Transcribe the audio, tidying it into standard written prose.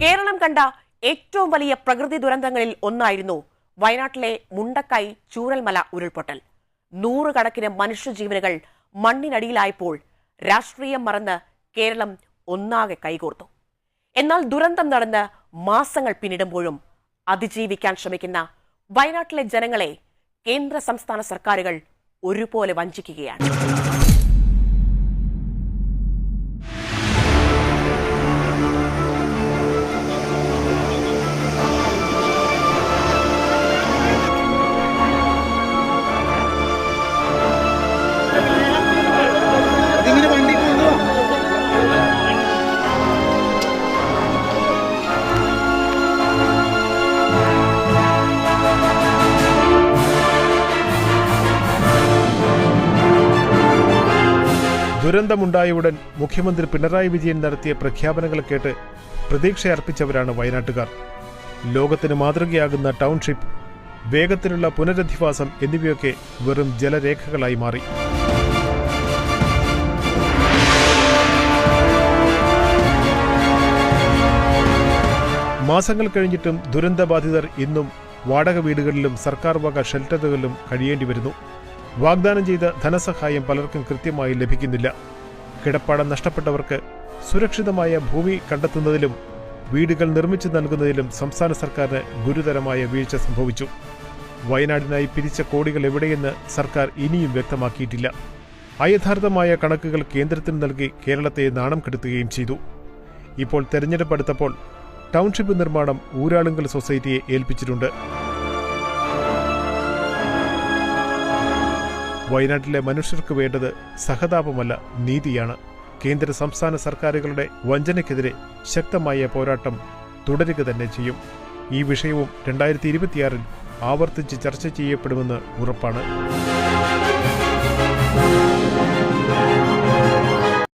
കേരളം കണ്ട ഏറ്റവും വലിയ പ്രകൃതി ദുരന്തങ്ങളിൽ ഒന്നായിരുന്നു വയനാട്ടിലെ മുണ്ടക്കൈ ചൂരൽമല ഉരുൾപൊട്ടൽ. നൂറുകണക്കിന് മനുഷ്യജീവനുകൾ മണ്ണിനടിയിലായപ്പോൾ രാഷ്ട്രീയം മറന്ന് കേരളം ഒന്നാകെ കൈകോർത്തു. എന്നാൽ ദുരന്തം നടന്ന് മാസങ്ങൾ പിന്നിടുമ്പോഴും അതിജീവിക്കാൻ ശ്രമിക്കുന്ന വയനാട്ടിലെ ജനങ്ങളെ കേന്ദ്ര സംസ്ഥാന സർക്കാരുകൾ ഒരുപോലെ വഞ്ചിക്കുകയാണ്. ദുരന്തമുണ്ടായ ഉടൻ മുഖ്യമന്ത്രി പിണറായി വിജയൻ നടത്തിയ പ്രഖ്യാപനങ്ങൾ കേട്ട് പ്രതീക്ഷയർപ്പിച്ചവരാണ് വയനാട്ടുകാർ. ലോകത്തിന് മാതൃകയാകുന്ന ടൗൺഷിപ്പ്, വേഗത്തിലുള്ള പുനരധിവാസം എന്നിവയൊക്കെ വെറും ജലരേഖകളായി മാറി. മാസങ്ങൾ കഴിഞ്ഞിട്ടും ദുരന്തബാധിതർ ഇന്നും വാടക വീടുകളിലും സർക്കാർ വക ഷെൽട്ടറുകളിലും കഴിയേണ്ടി വരുന്നു. വാഗ്ദാനം ചെയ്ത ധനസഹായം പലർക്കും കൃത്യമായി ലഭിക്കുന്നില്ല. കിടപ്പാടം നഷ്ടപ്പെട്ടവർക്ക് സുരക്ഷിതമായ ഭൂമി കണ്ടെത്തുന്നതിലും വീടുകൾ നിർമ്മിച്ചു നൽകുന്നതിലും സംസ്ഥാന സർക്കാരിന് ഗുരുതരമായ വീഴ്ച സംഭവിച്ചു. വയനാടിനായി പിരിച്ച കോടികൾ എവിടെയെന്ന് സർക്കാർ ഇനിയും വ്യക്തമാക്കിയിട്ടില്ല. അയഥാർത്ഥമായ കണക്കുകൾ കേന്ദ്രത്തിന് നൽകി കേരളത്തെ നാണം കെടുത്തുകയും ചെയ്തു. ഇപ്പോൾ തെരഞ്ഞെടുപ്പ് അടുത്തപ്പോൾ ടൗൺഷിപ്പ് നിർമ്മാണം ഊരാളുങ്കൽ സൊസൈറ്റിയെ ഏൽപ്പിച്ചിട്ടുണ്ട്. വയനാട്ടിലെ മനുഷ്യർക്ക് വേണ്ടത് സഹതാപമല്ല, നീതിയാണ്. കേന്ദ്ര സംസ്ഥാന സർക്കാരുകളുടെ വഞ്ചനയ്ക്കെതിരെ ശക്തമായ പോരാട്ടം തുടരുക തന്നെ ചെയ്യും. ഈ വിഷയവും 2026 ആവർത്തിച്ച് ചർച്ച ചെയ്യപ്പെടുമെന്ന് ഉറപ്പാണ്.